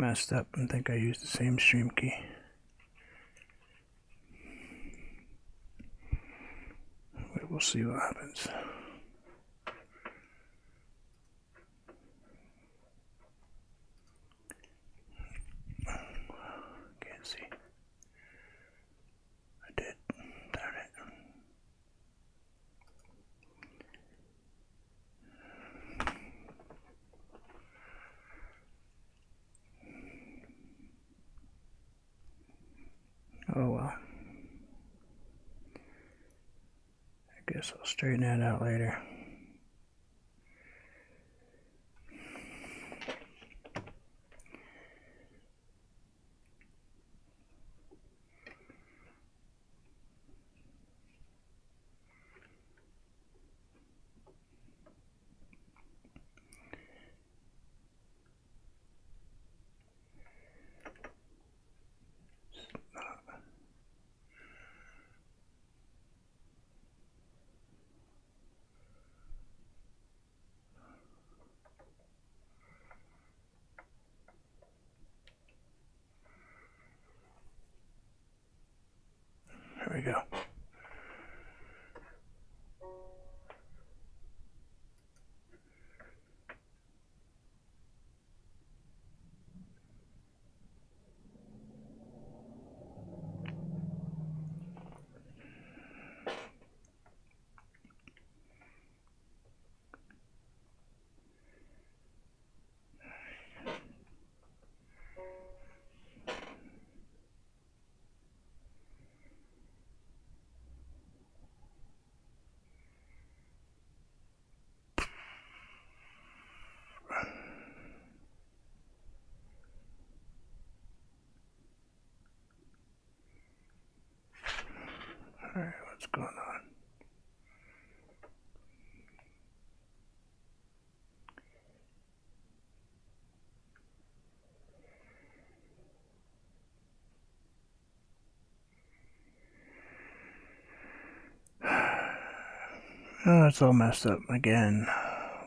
messed up and think I used the same stream key. We'll see what happens. Can't see. I did. Darn it. Oh well. I guess I'll straighten that out later. There we go. All right, what's going on? Oh, it's all messed up again.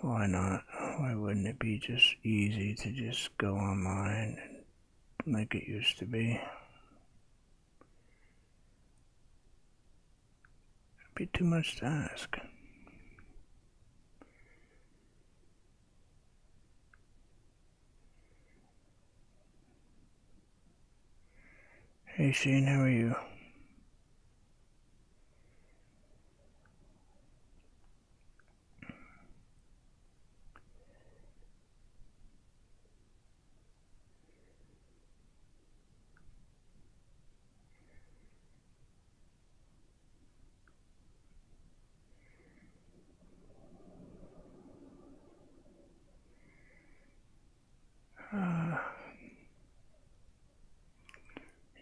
Why not? Why wouldn't it be just easy to just go online like it used to be? It'd be too much to ask. Hey Shane, how are you?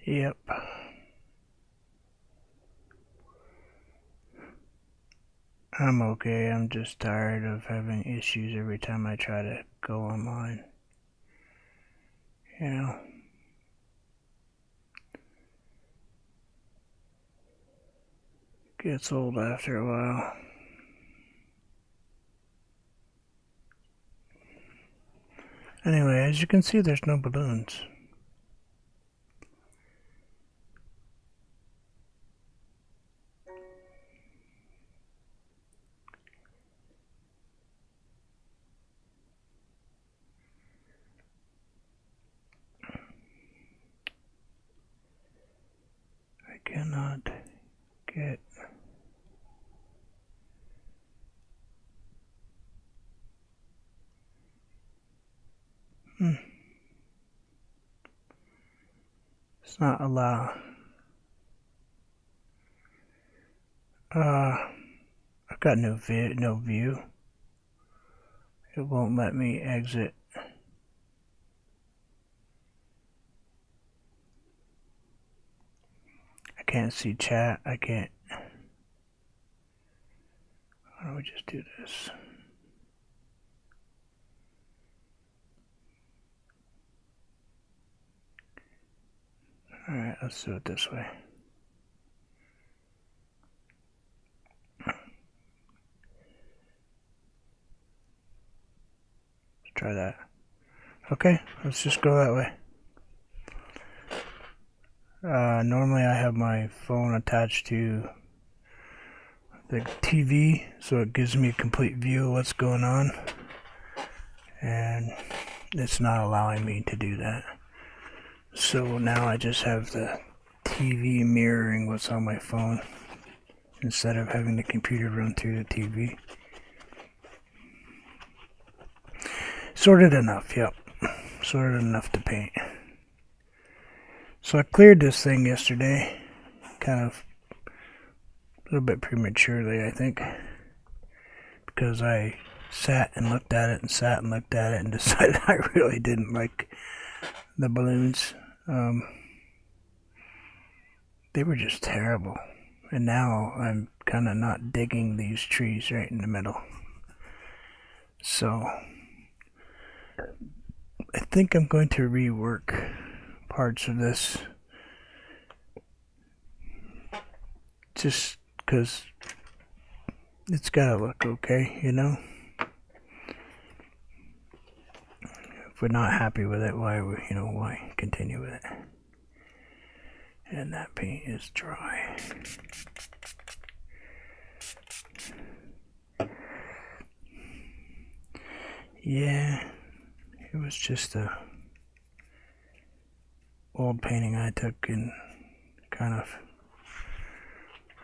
Yep. I'm okay. I'm just tired of having issues every time I try to go online. You know? Gets old after a while. Anyway, as you can see, there's no balloons. I cannot get... It's not allow. I've got no view. It won't let me exit. I can't see chat. I can't. Why don't we just do this? Alright, let's do it this way. Let's try that. Okay, let's just go that way. Normally I have my phone attached to the TV, so it gives me a complete view of what's going on, and it's not allowing me to do that. So now I just have the TV mirroring what's on my phone instead of having the computer run through the TV. Sorted enough, yep. Sorted enough to paint. So I cleared this thing yesterday, kind of a little bit prematurely, I think, because I sat and looked at it and sat and looked at it and decided I really didn't like the balloons. They were just terrible. And now I'm kind of not digging these trees right in the middle. So I think I'm going to rework parts of this, just because it's gotta look okay, you know? If we're not happy with it, why continue with it? And that paint is dry. Yeah, it was just a old painting I took and kind of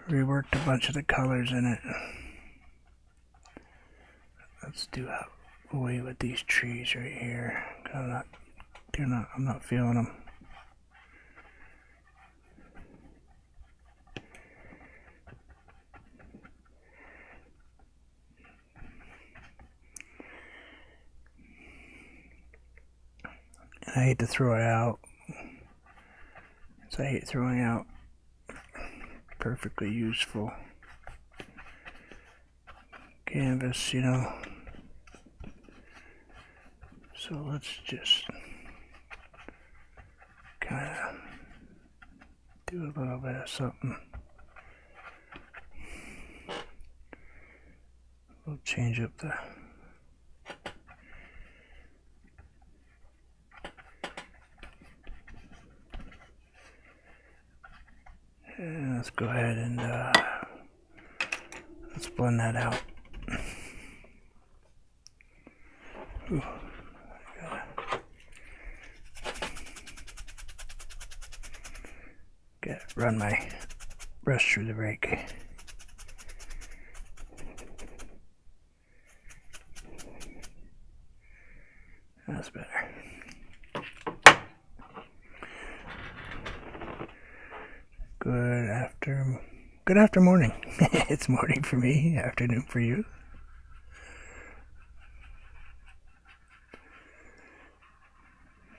reworked a bunch of the colors in it. Let's do away with these trees right here. I'm not feeling them. I hate to throw it out. So I hate throwing out perfectly useful canvas, you know. So let's just kind of do a little bit of something. We'll change up the and let's go ahead and let's blend that out. Ooh, gotta run my brush through the rake. That's better. Good after morning. It's morning for me, afternoon for you.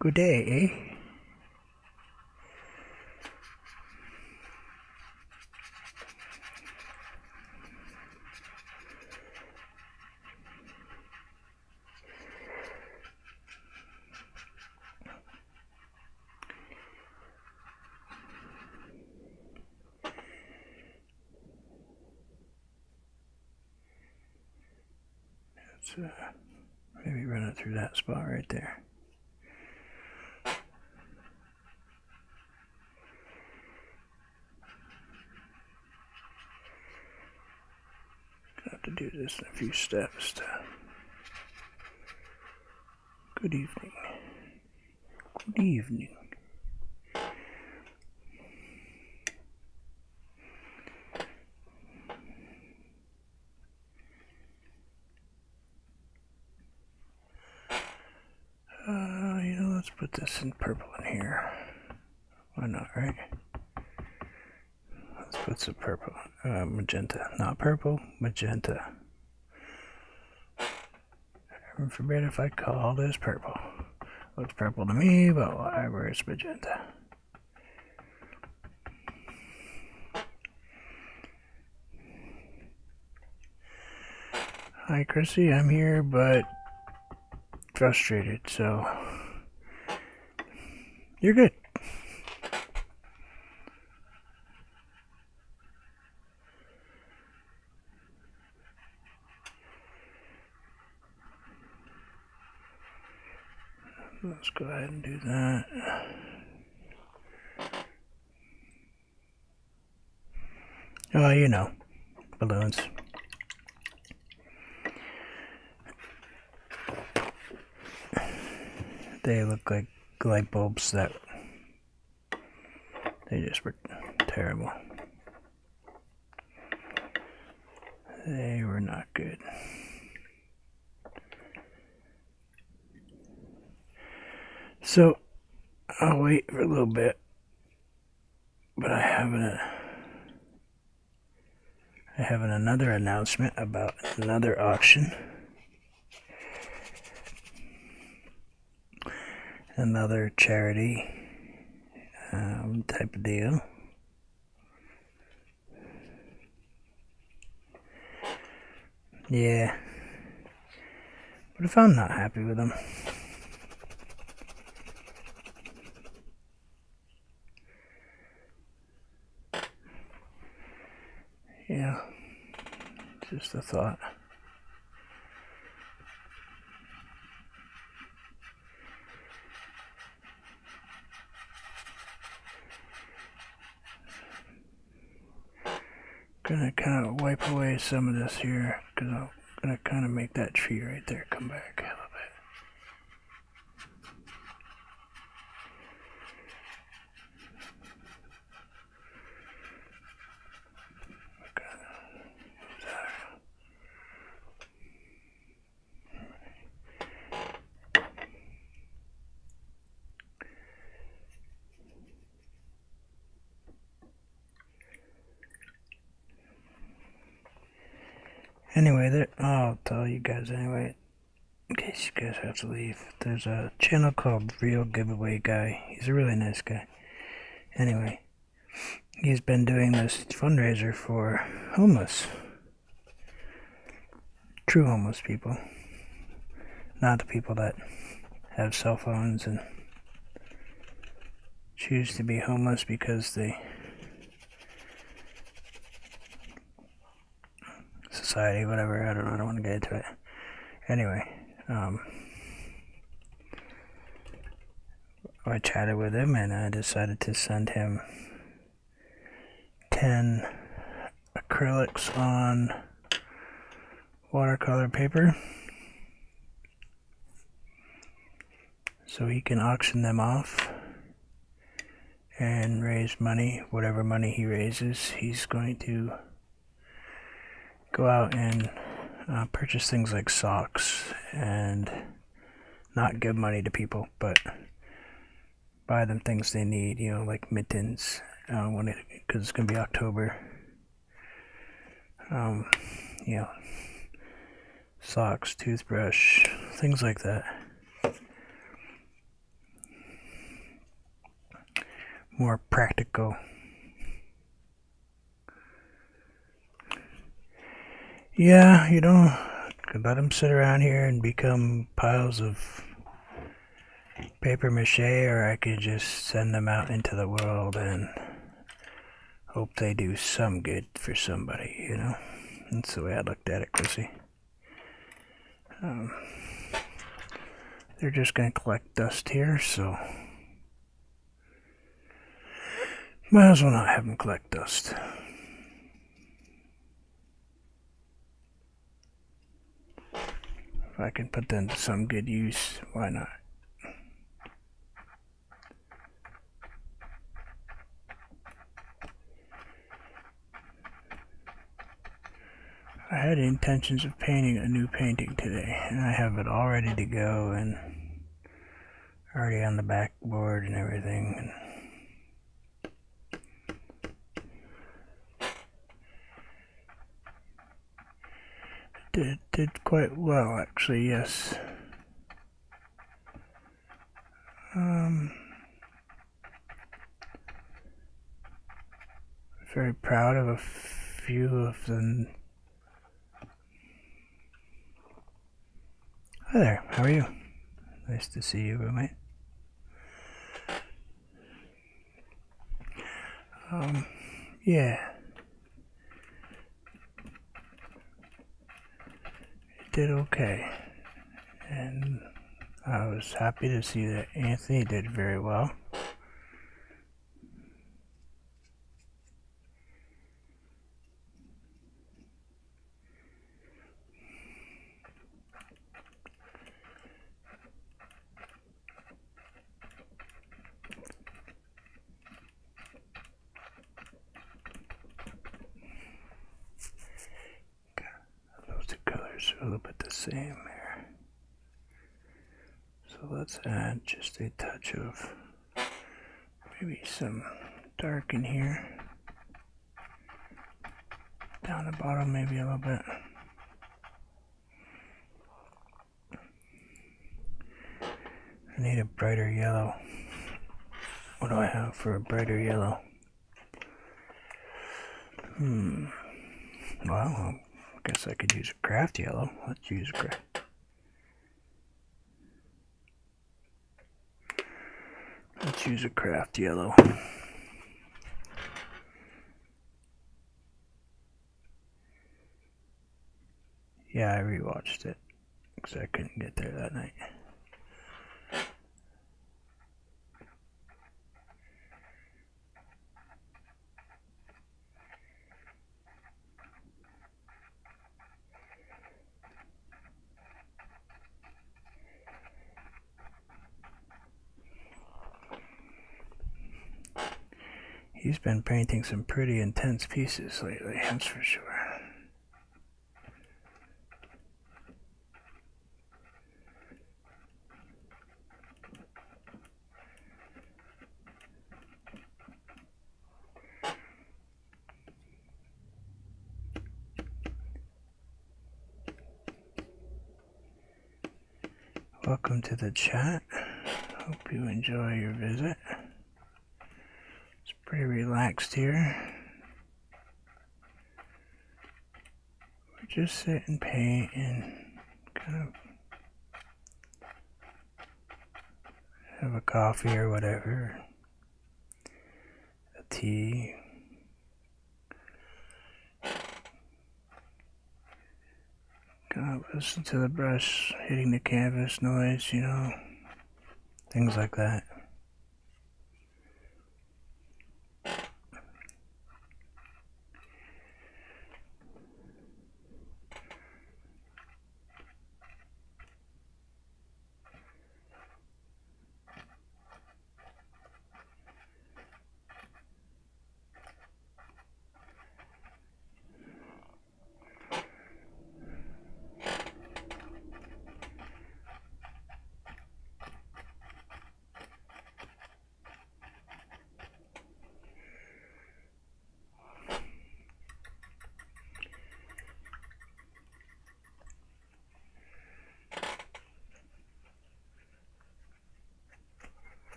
Good day, eh? Let's maybe run it through that spot right there. Have to do this in a few steps. Good evening. Good evening. Let's put this in purple in here. Why not, right? Let's put some purple, magenta, not purple, magenta. Heaven forbid if I call this purple. Looks purple to me, but whatever, it's magenta. Hi, Chrissy, I'm here, but frustrated, so you're good. Let's go ahead and do that. Oh, you know, balloons. They look like light bulbs that they just were terrible. They were not good. So I'll wait for a little bit, but I have another announcement about another auction. Another charity type of deal. Yeah. But if I'm not happy with them, yeah, just a thought. Gonna kind of wipe away some of this here, because I'm gonna kind of make that tree right there come back a little bit. Anyway, I'll tell you guys anyway, in case you guys have to leave. There's a channel called Real Giveaway Guy. He's a really nice guy. Anyway, he's been doing this fundraiser for homeless. True homeless people. Not the people that have cell phones and choose to be homeless because they society, whatever, I don't want to get into it. Anyway, I chatted with him and I decided to send him 10 acrylics on watercolor paper so he can auction them off and raise money. Whatever money he raises, he's going to go out and purchase things like socks and not give money to people, but buy them things they need, you know, like mittens, because it's going to be October. You know, socks, toothbrush, things like that. More practical. Yeah, you know, could let them sit around here and become piles of paper mache, or I could just send them out into the world and hope they do some good for somebody, you know. That's the way I looked at it, Chrissy. They're just going to collect dust here, so might as well not have them collect dust. If I can put them to some good use, why not? I had intentions of painting a new painting today, and I have it all ready to go and already on the backboard and everything. And did quite well, actually, yes. Very proud of a few of them. Hi there, how are you? Nice to see you, roommate. Yeah. It did okay. And I was happy to see that Anthony did very well. little bit the same here. So let's add just a touch of maybe some dark in here. Down the bottom maybe a little bit. I need a brighter yellow. What do I have for a brighter yellow? Well, I guess I could use a craft yellow. Let's use craft. Let's use a craft yellow. Yeah, I rewatched it because I couldn't get there that night. He's been painting some pretty intense pieces lately, that's for sure. Welcome to the chat. Hope you enjoy your visit. It's pretty relaxed here. We just sit and paint and kind of have a coffee or whatever, a tea. Kind of listen to the brush hitting the canvas noise, you know, things like that.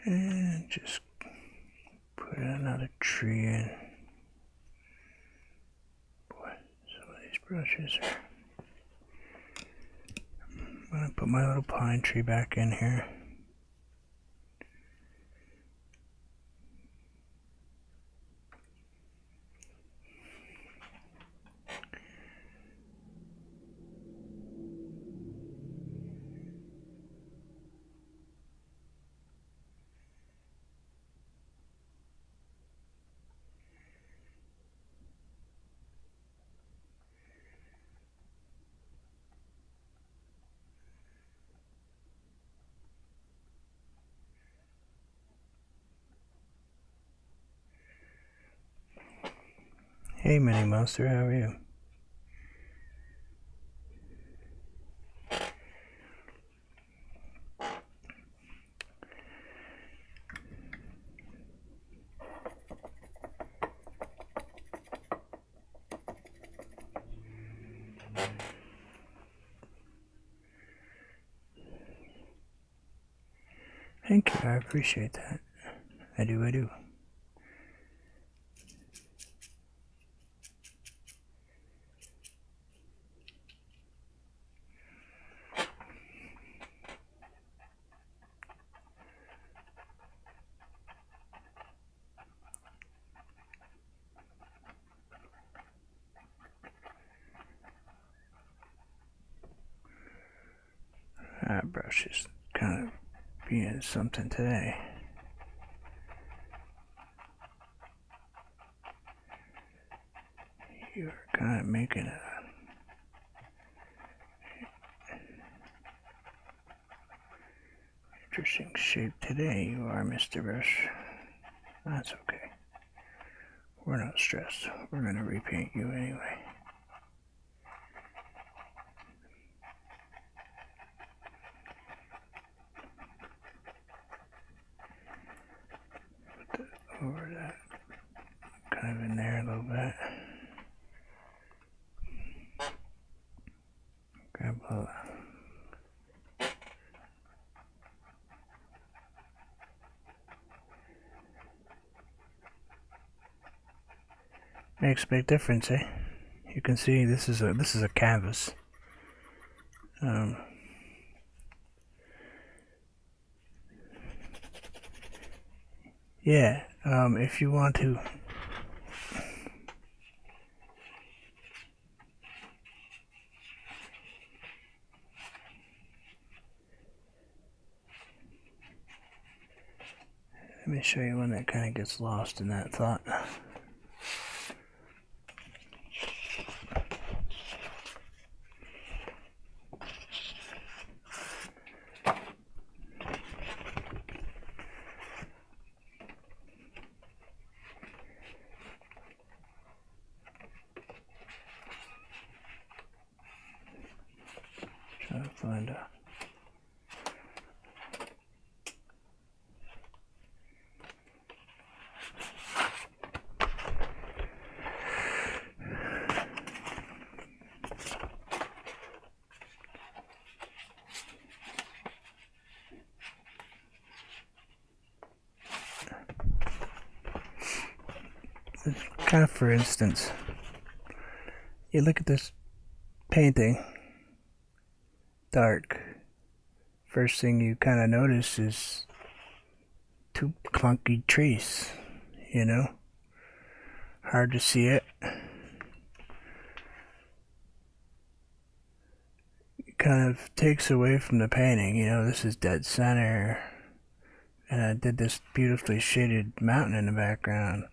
And just put another tree in. Boy, some of these brushes are... I'm going to put my little pine tree back in here. Hey Mini Monster, how are you? Thank you, I appreciate that. I do. That brush is kind of being something today. You're kind of making a interesting shape today, you are, Mr. Brush. That's okay. We're not stressed. We're going to repaint you anyway. Put that over that. Kind of in there a little bit. Grab a makes a big difference, eh? You can see this is a canvas. Yeah, if you want to let me show you one that kind of gets lost in that thought. Try to find a kind of, for instance, you look at this painting, dark. First thing you kind of notice is two clunky trees, you know? Hard to see it. It kind of takes away from the painting, you know, this is dead center. And I did this beautifully shaded mountain in the background.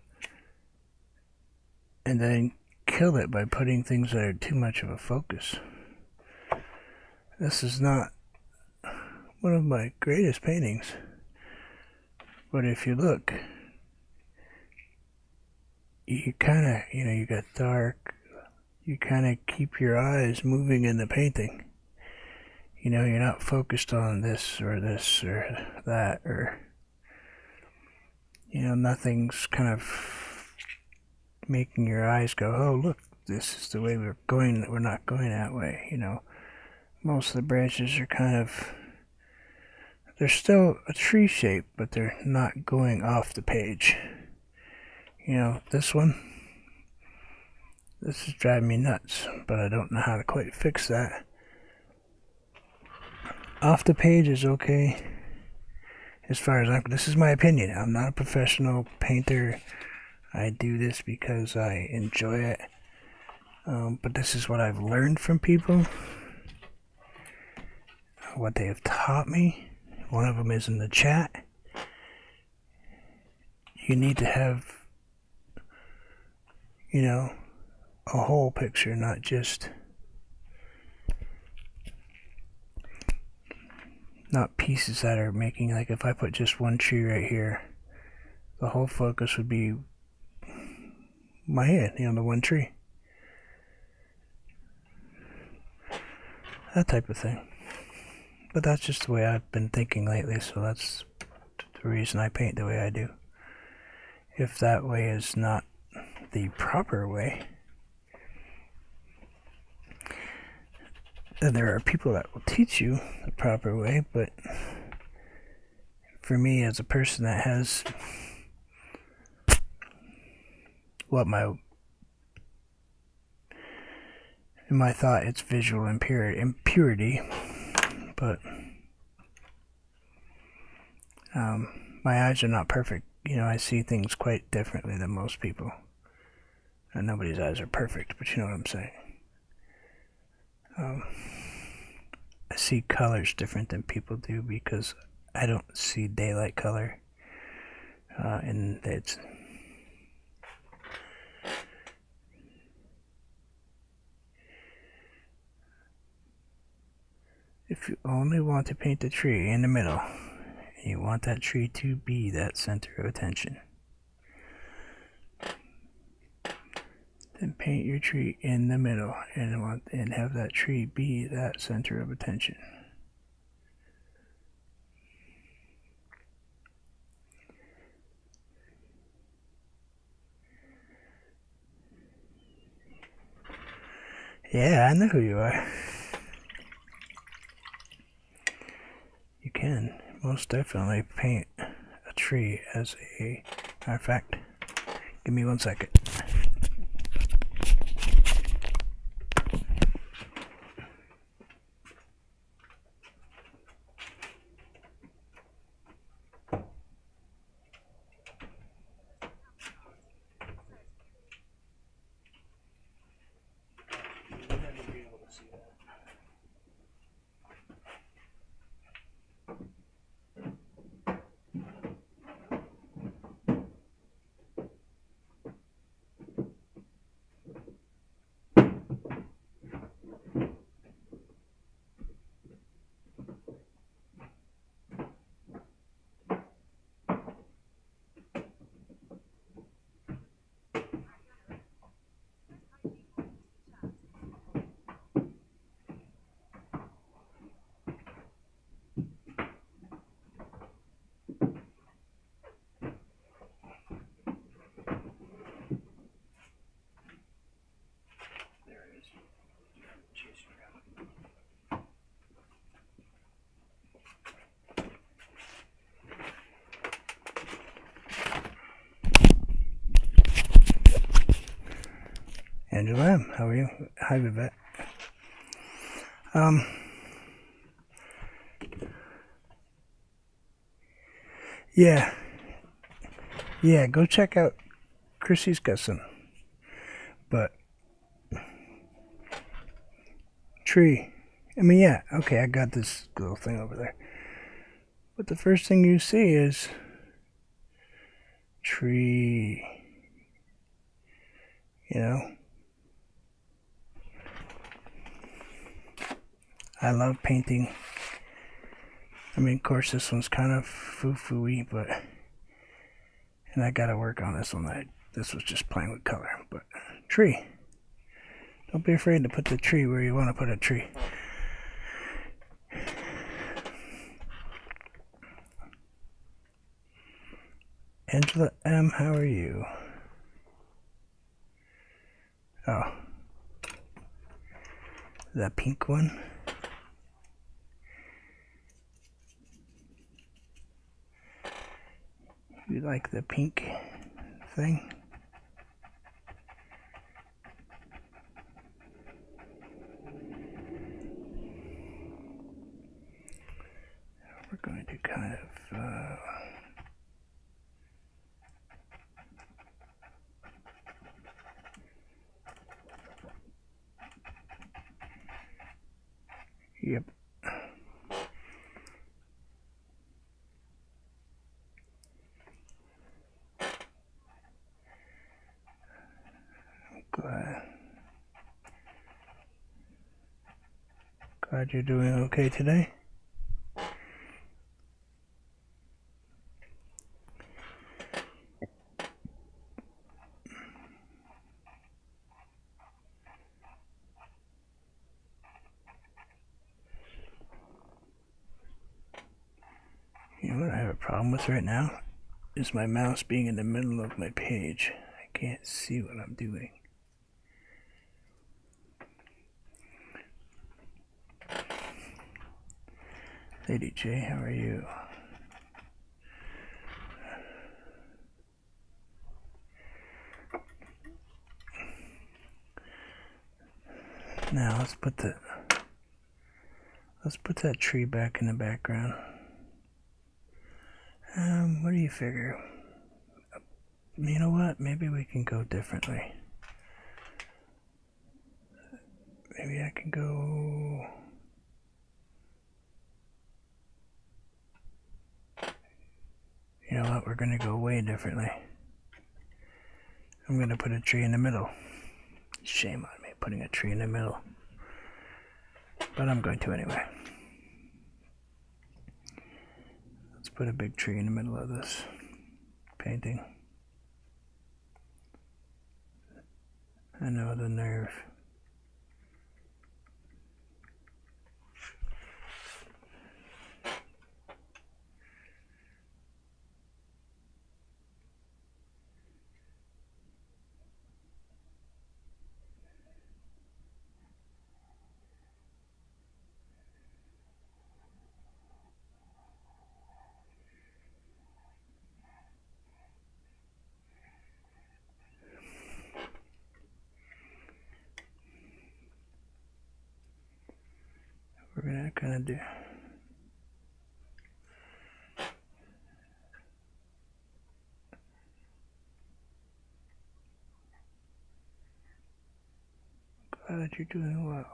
And then kill it by putting things that are too much of a focus. This is not one of my greatest paintings, but if you look, you kind of, you know, you got dark, you kind of keep your eyes moving in the painting. You know, you're not focused on this or that, or, you know, nothing's kind of making your eyes go, oh look, this is the way we're going, we're not going that way, you know. Most of the branches are kind of, they're still a tree shape, but they're not going off the page. You know, this one, this is driving me nuts, but I don't know how to quite fix that. Off the page is okay, as far as this is my opinion. I'm not a professional painter. I do this because I enjoy it. But this is what I've learned from people, what they have taught me. One of them is in the chat. You need to have, you know, a whole picture, not just, not pieces that are making, like if I put just one tree right here, the whole focus would be my head, you know, the one tree. That type of thing. But that's just the way I've been thinking lately, so that's the reason I paint the way I do. If that way is not the proper way, then there are people that will teach you the proper way, but for me, as a person that has in my thought, it's visual impurity, but my eyes are not perfect. You know, I see things quite differently than most people. And nobody's eyes are perfect, but you know what I'm saying. I see colors different than people do because I don't see daylight color. And it's if you only want to paint the tree in the middle, and you want that tree to be that center of attention, Then paint your tree in the middle and have that tree be that center of attention. Yeah, I know who you are. You can most definitely paint a tree as a matter of fact. Give me 1 second. Angela M., how are you? Hi, Vivette. Yeah, go check out Chrissy's got some. But tree. I mean, yeah, okay, I got this little thing over there. But the first thing you see is tree. You know? I love painting. I mean, of course, this one's kind of foo-foo-y, but... And I gotta work on this one. This was just playing with color. But, tree. Don't be afraid to put the tree where you want to put a tree. Angela M., how are you? Oh. That pink one? You like the pink thing? We're going to kind of yep. Glad you're doing okay today. You know what I have a problem with right now? Is my mouse being in the middle of my page. I can't see what I'm doing. Lady J, how are you? Now let's put that tree back in the background. What do you figure? You know what? Maybe we can go differently. Maybe I can go... You know what? We're going to go way differently. I'm going to put a tree in the middle. Shame on me putting a tree in the middle. But I'm going to anyway. Let's put a big tree in the middle of this painting. I know the nerve. We're gonna kind of do. Glad you're doing well.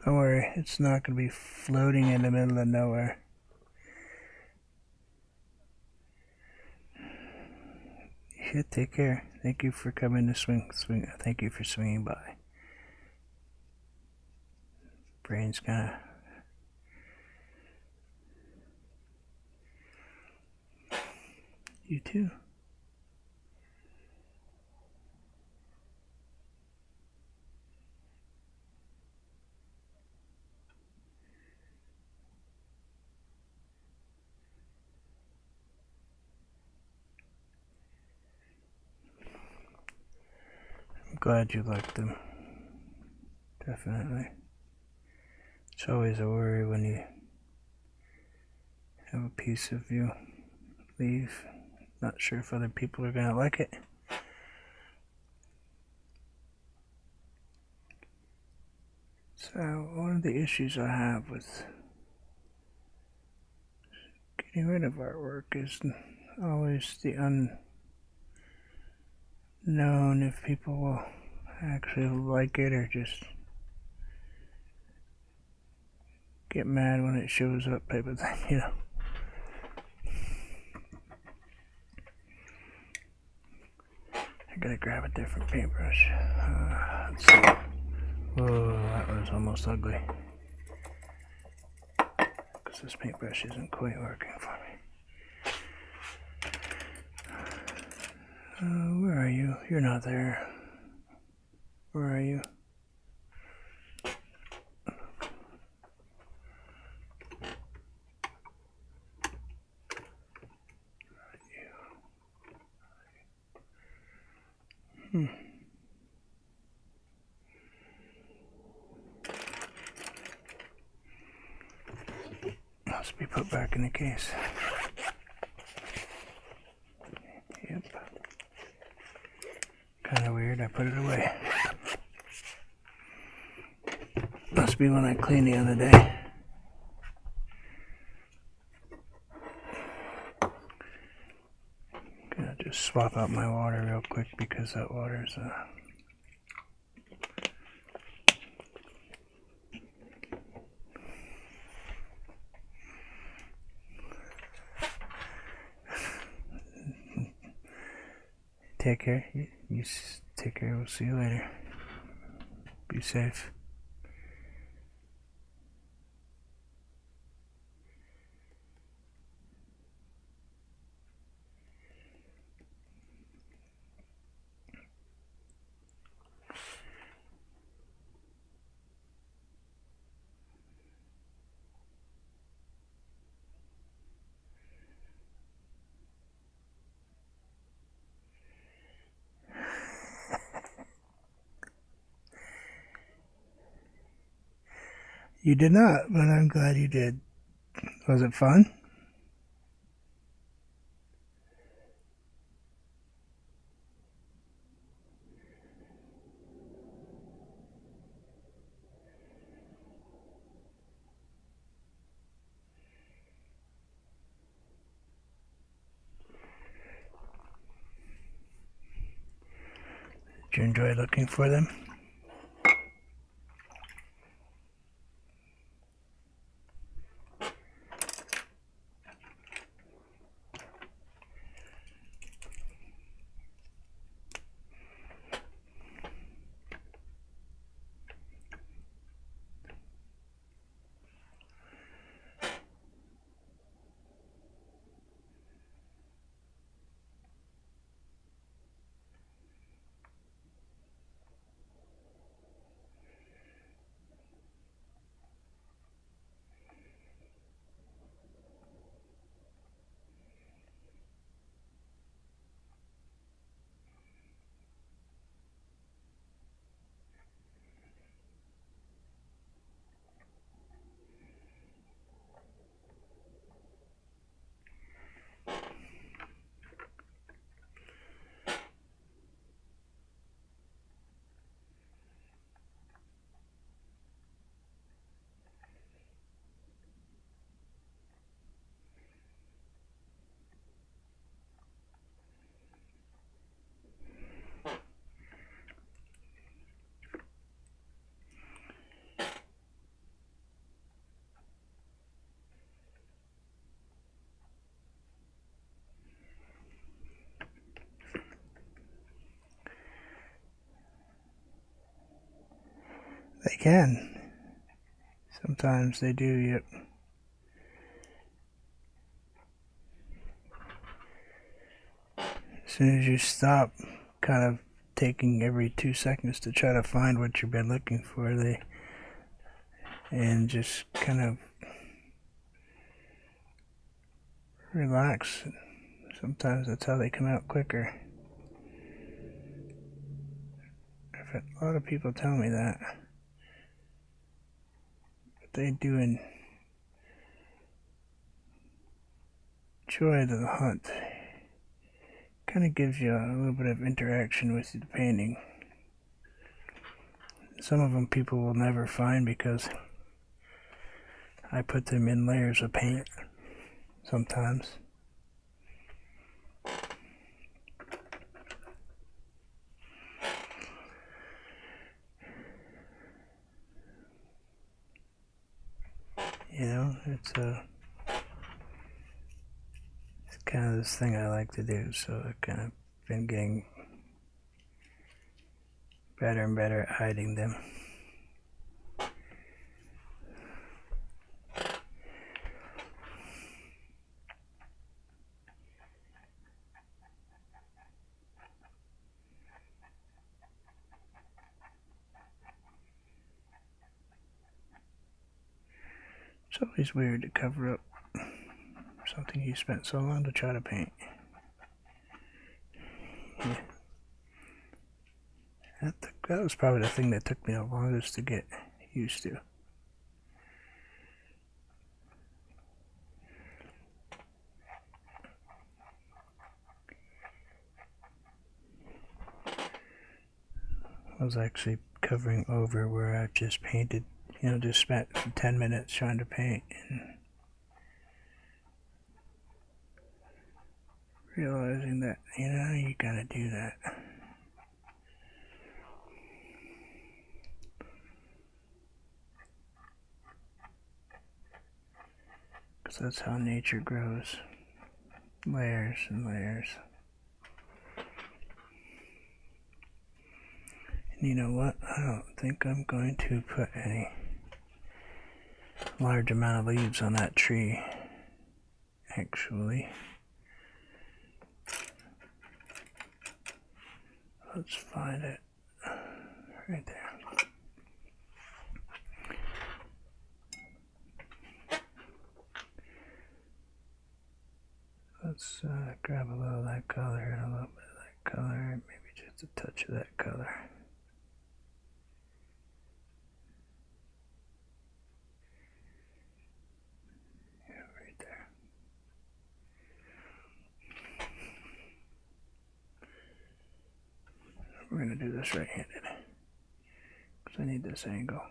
Don't worry, it's not going to be floating in the middle of nowhere. Yeah, take care. Thank you for coming to swing. Thank you for swinging by. Brain's kind of. You too. I'm glad you liked them. Definitely. It's always a worry when you have a piece of you leave. Not sure if other people are going to like it. So, one of the issues I have with getting rid of artwork is always the unknown if people will actually like it or just get mad when it shows up type of thing, you know. I gotta grab a different paintbrush. Let's see. Whoa, that was almost ugly. Because this paintbrush isn't quite working for me. Where are you? You're not there. Where are you? Must be put back in the case. Yep. Kind of weird, I put it away. Must be when I cleaned the other day. Gonna just swap out my water real quick because that water's Take care. You take care. We'll see you later. Be safe. You did not, but I'm glad you did. Was it fun? Did you enjoy looking for them? They can. Sometimes they do, yep. As soon as you stop kind of taking every 2 seconds to try to find what you've been looking for, and just kind of relax. Sometimes that's how they come out quicker. I've had a lot of people tell me that. But they do enjoy the hunt. Kind of gives you a little bit of interaction with the painting. Some of them people will never find because I put them in layers of paint sometimes. You know, it's kind of this thing I like to do, so I've kind of been getting better and better at hiding them. It's always weird to cover up something you spent so long to try to paint. Yeah. That was probably the thing that took me the longest to get used to. I was actually covering over where I just painted, just spent 10 minutes trying to paint and realizing that, you gotta do that. Because that's how nature grows. Layers and layers. And you know what? I don't think I'm going to put any large amount of leaves on that tree, actually. Let's find it right there. Let's grab a little of that color and a little bit of that color, maybe just a touch of that color. Over going to do this right-handed because I need this angle.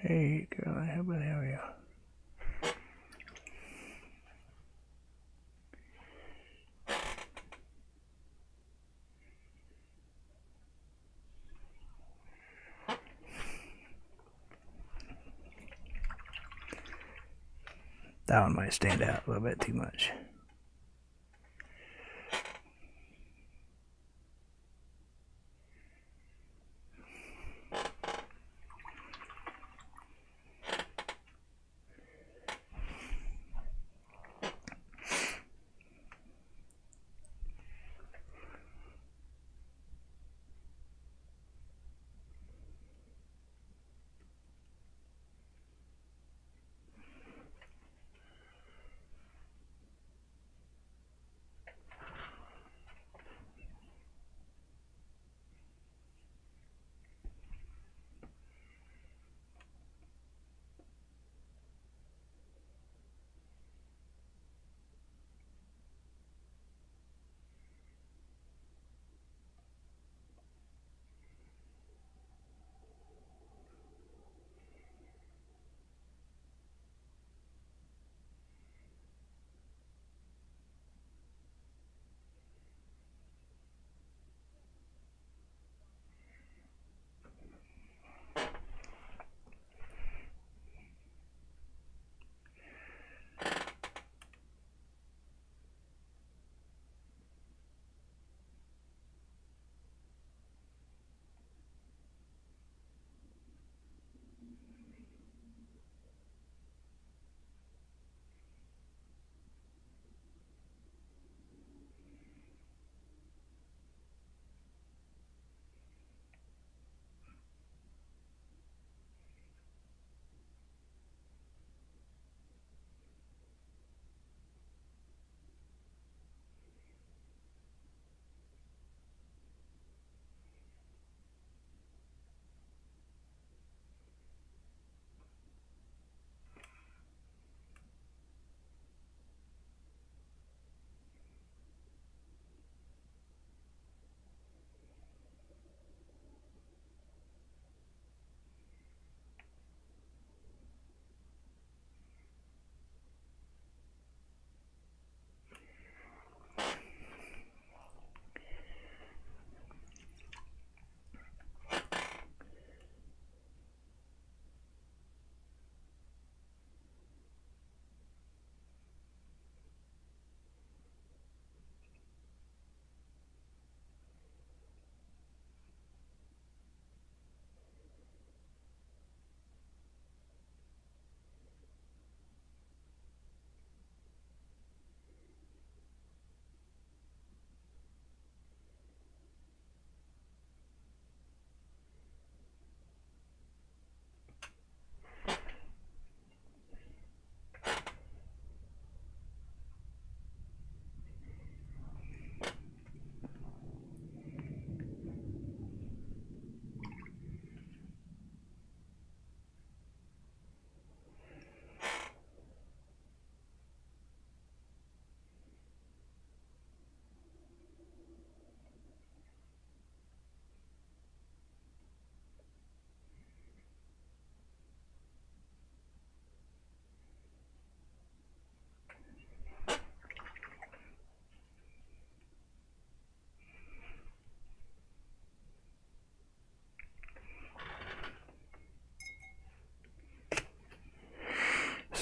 Hey, girl, how about there we go. That one might stand out a little bit too much.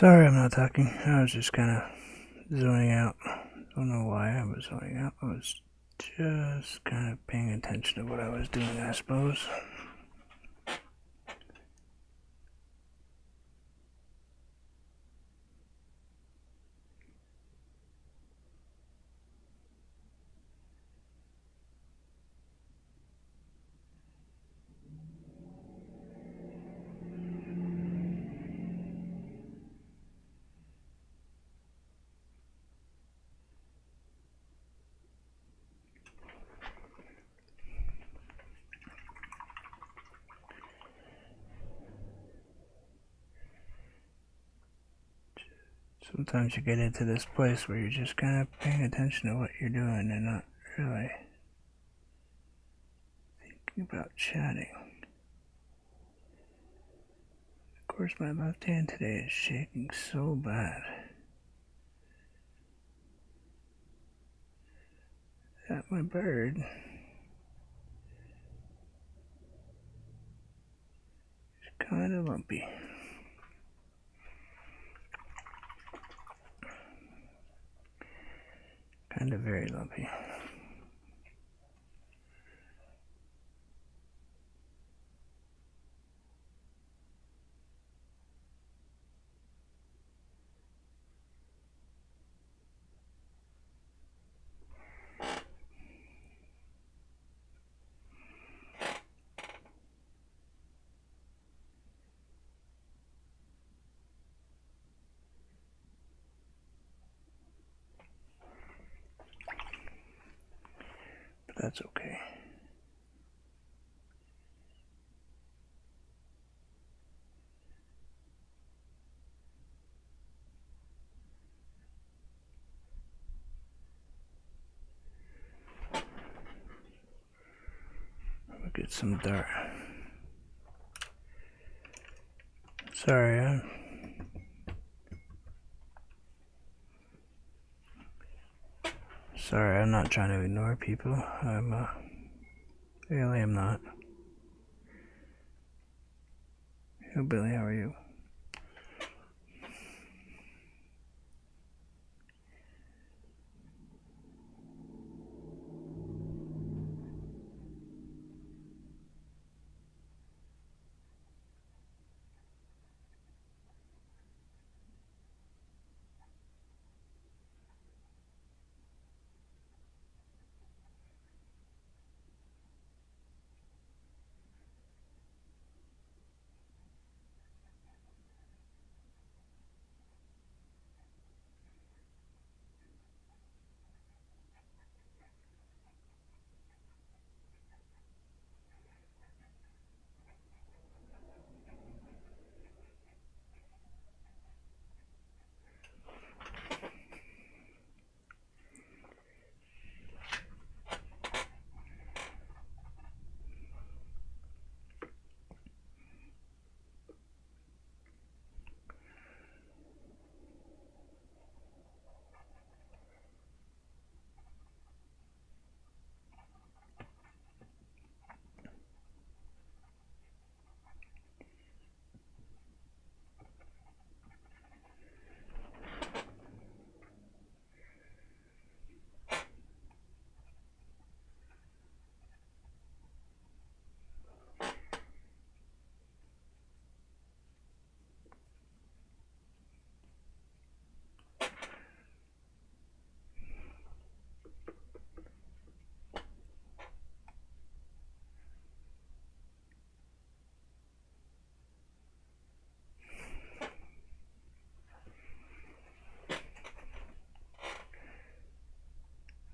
Sorry I'm not talking. I was just kind of zoning out. Don't know why I was zoning out. I was just kind of paying attention to what I was doing, I suppose. Sometimes you get into this place where you're just kind of paying attention to what you're doing and not really thinking about chatting. Of course, my left hand today is shaking so bad. That my bird is kind of lumpy. Kind of very lumpy. But that's okay. We'll get some dark. Sorry, Sorry, I'm not trying to ignore people. Really am not. Hey, Billy, how are you?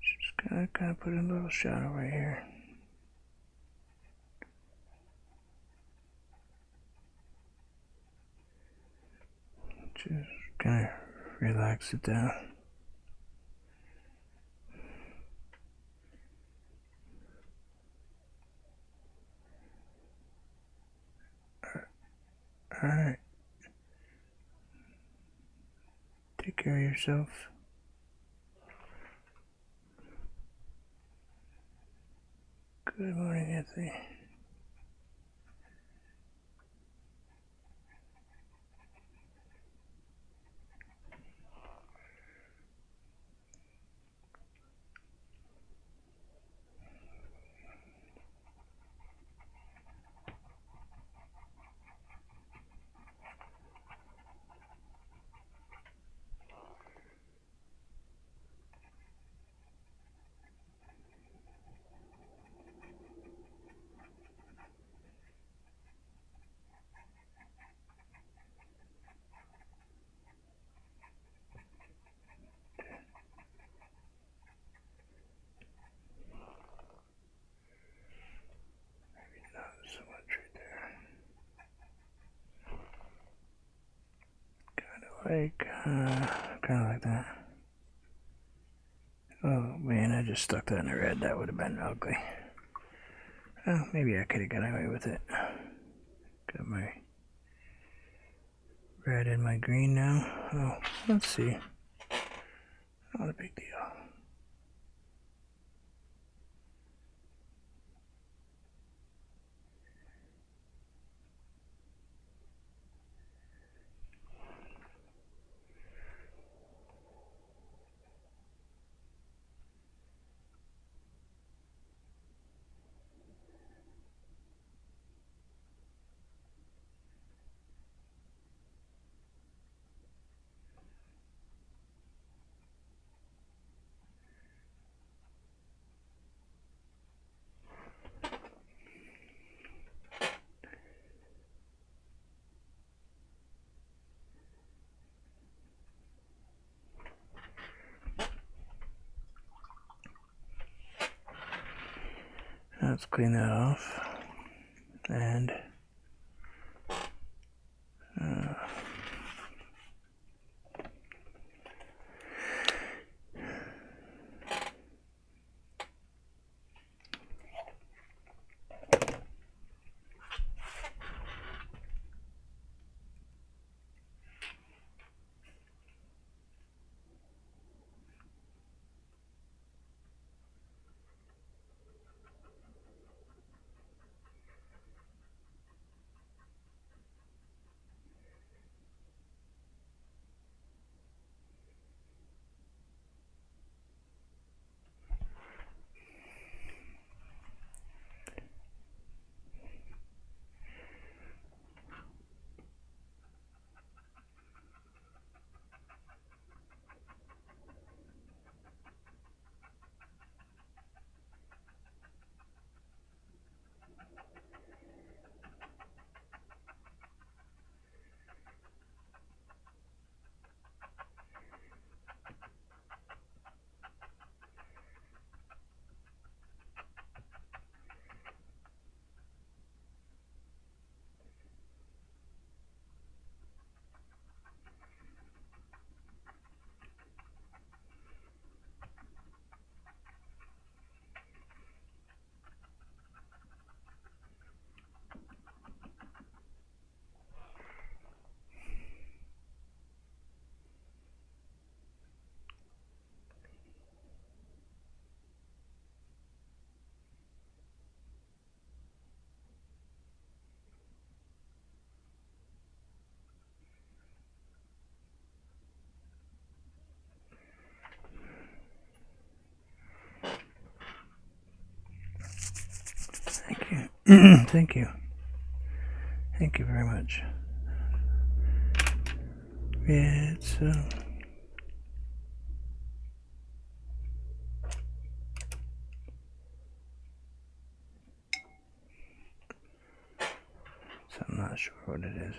Just kind of put a little shadow right here. Just kind of relax it down. Alright. Take care of yourself. Good morning, Anthony. like kind of like that. Oh man, I just stuck that in the red. That would have been ugly. Oh, maybe I could have got away with it. Got my red and my green now. Oh, let's see. Not a big deal. Let's clean that off. And thank you. Thank you. Thank you very much. Yeah, so I'm not sure what it is.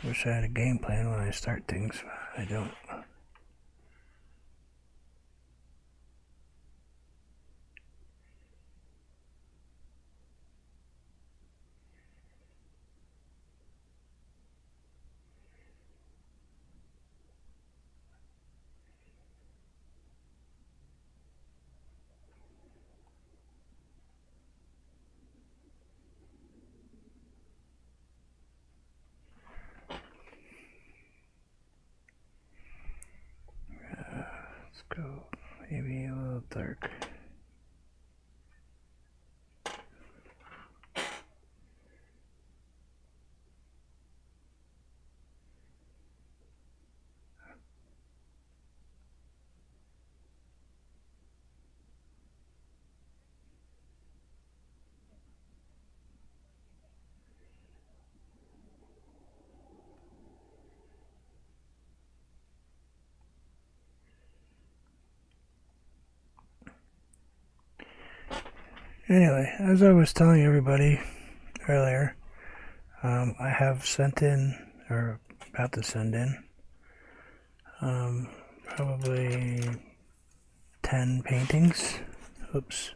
Wish I had a game plan when I start things, but I don't. Let's go maybe a little dark. Anyway, as I was telling everybody earlier, I have sent in, or about to send in, probably 10 paintings. Oops.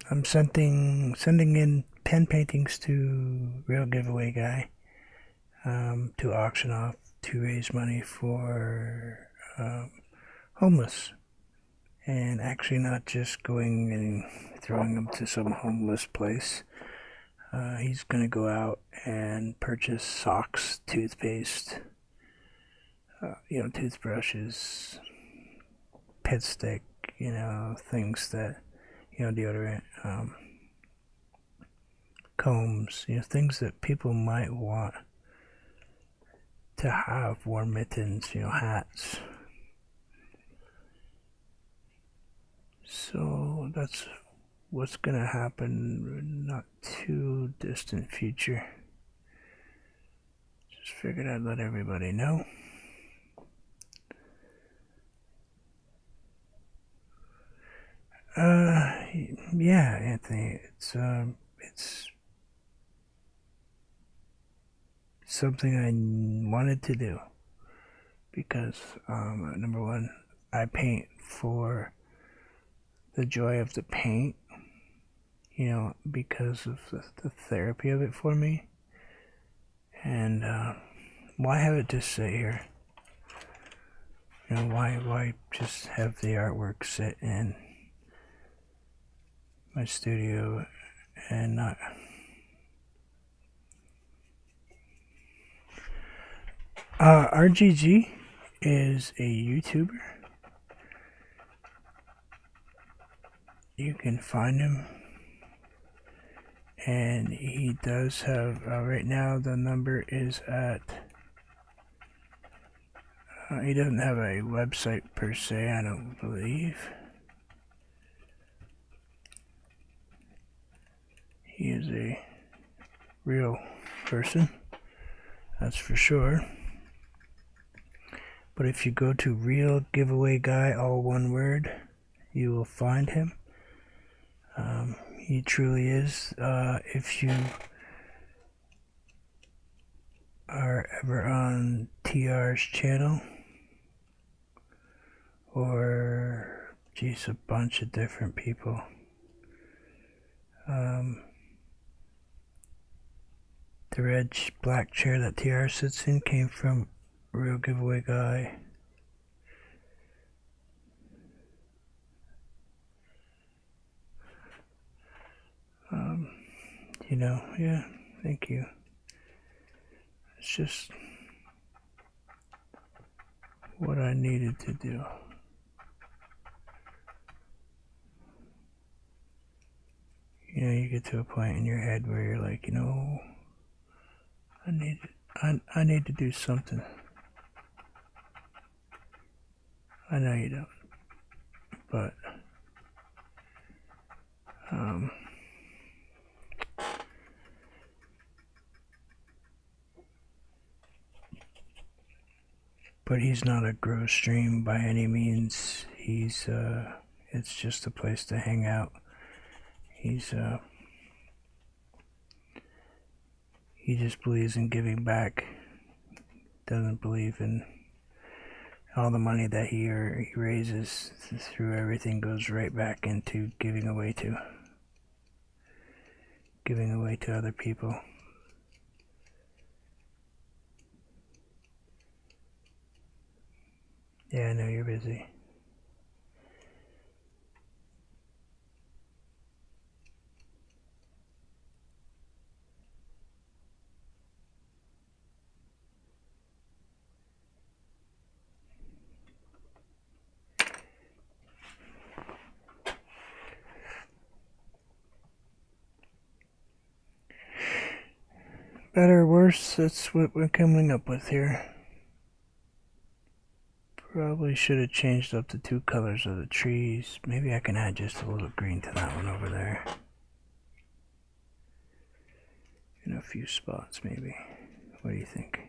I'm sending in pen paintings to Real Giveaway Guy to auction off to raise money for homeless, and actually not just going and throwing them to some homeless place. He's gonna go out and purchase socks, toothpaste, toothbrushes, pit stick, things that, deodorant, combs, things that people might want to have, warm mittens, hats. So that's what's gonna happen in not too distant future. Just figured I'd let everybody know. Yeah, Anthony, it's something I wanted to do because, number one, I paint for the joy of the paint, because of the therapy of it for me. And why have it just sit here? Why just have the artwork sit in my studio and not... RGG is a YouTuber. You can find him, and he does have, right now the number is at, he doesn't have a website per se, I don't believe. He is a real person, that's for sure. But if you go to Real Giveaway Guy, all one word, you will find him. He truly is. If you are ever on TR's channel, or geez, a bunch of different people. The red black chair that TR sits in came from Real Giveaway Guy. Yeah, thank you. It's just what I needed to do. You get to a point in your head where you're like, I need to do something. I know you don't, but he's not a gross stream by any means. He's it's just a place to hang out. He just believes in giving back. Doesn't believe in all the money that he raises through everything goes right back into giving away to other people. Yeah, I know you're busy. Better or worse, that's what we're coming up with here. Probably should have changed up the two colors of the trees. Maybe I can add just a little green to that one over there. In a few spots, maybe. What do you think?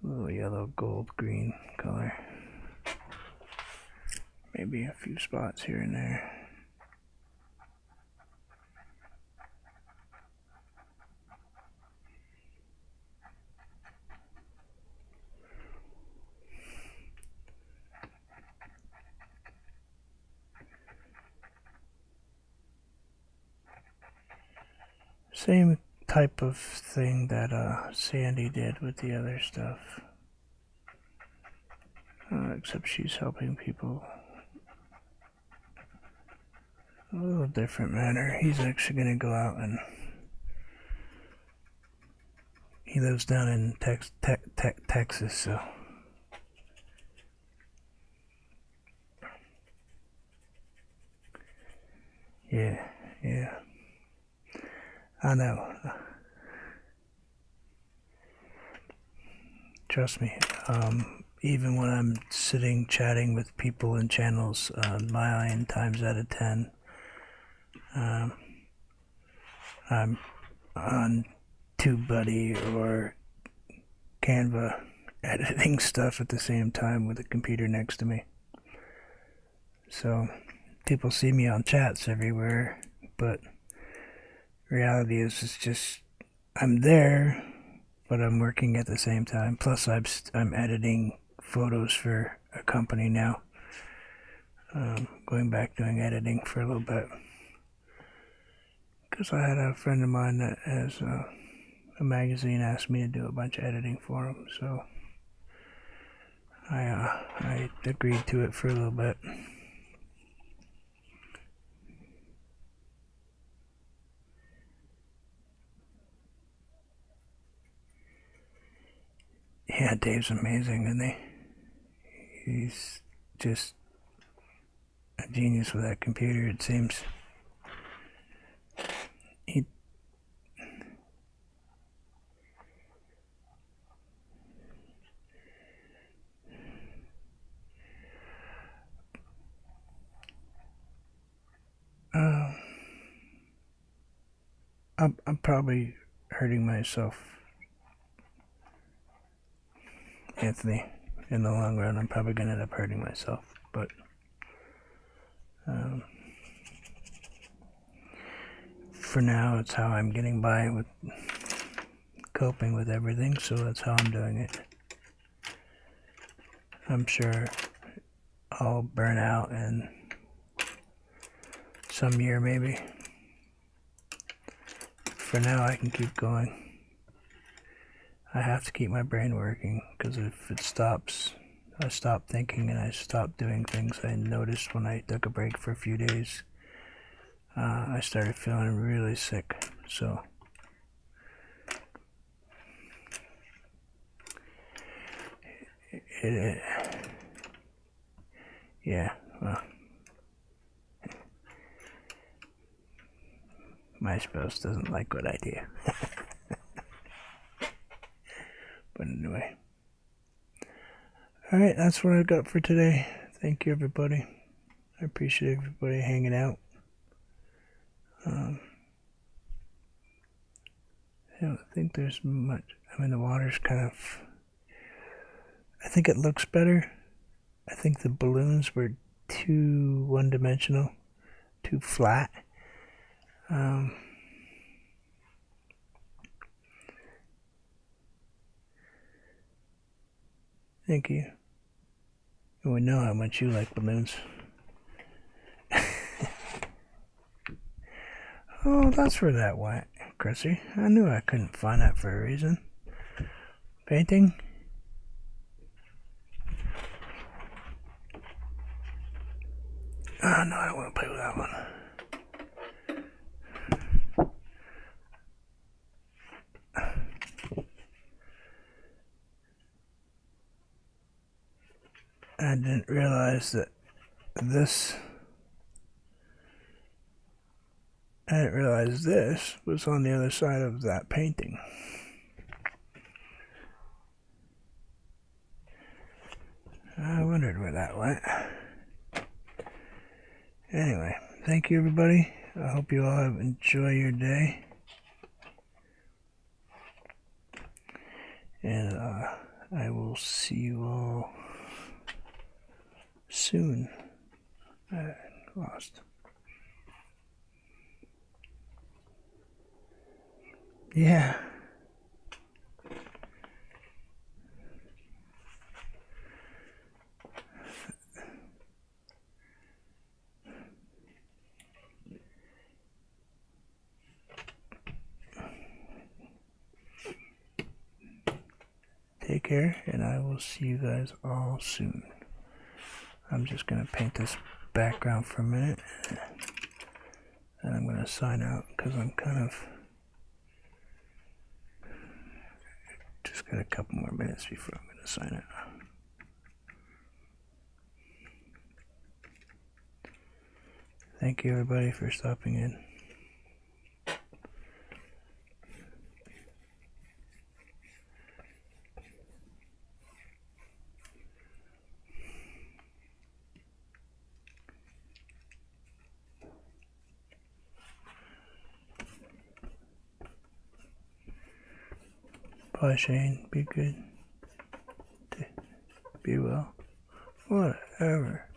A little yellow, gold, green color. Maybe a few spots here and there. Same type of thing that Sandy did with the other stuff. Except she's helping people a little different manner. He's actually going to go out and he lives down in Texas, so yeah. I know. Trust me. Even when I'm sitting chatting with people in channels, 9 times out of 10, I'm on TubeBuddy or Canva editing stuff at the same time with a computer next to me. So people see me on chats everywhere, but reality is it's just I'm there, but I'm working at the same time. Plus I'm editing photos for a company now. Going back doing editing for a little bit. Because I had a friend of mine that has a magazine asked me to do a bunch of editing for him, so I agreed to it for a little bit. Yeah, Dave's amazing, isn't he? He's just a genius with that computer, it seems. He I'm probably hurting myself, Anthony. In the long run, I'm probably going to end up hurting myself, but for now, it's how I'm getting by with coping with everything, so that's how I'm doing it. I'm sure I'll burn out in some year, maybe. For now, I can keep going. I have to keep my brain working, because if it stops, I stop thinking and I stop doing things. I noticed when I took a break for a few days, I started feeling really sick, so yeah, well, my spouse doesn't like what I do. But anyway. Alright, that's what I got for today. Thank you, everybody. I appreciate everybody hanging out. I don't think there's much. I mean, the water's kind of... I think it looks better. I think the balloons were too one-dimensional, too flat. Thank you. And we know how much you like balloons. Oh, that's where that went, Chrissy. I knew I couldn't find that for a reason. Painting? Oh, no, I don't want to play with that one. I didn't realize that this... I didn't realize this was on the other side of that painting. I wondered where that went. Anyway, thank you, everybody. I hope you all enjoy your day. And I will see you all soon. I lost. Yeah. take care, and I will see you guys all soon. I'm just going to paint this background for a minute, and I'm going to sign out because I'm kind of just got a couple more minutes before I'm going to sign out. Thank you everybody for stopping in. Bye Shane, be good. Be well. Whatever.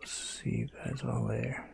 See you guys all later.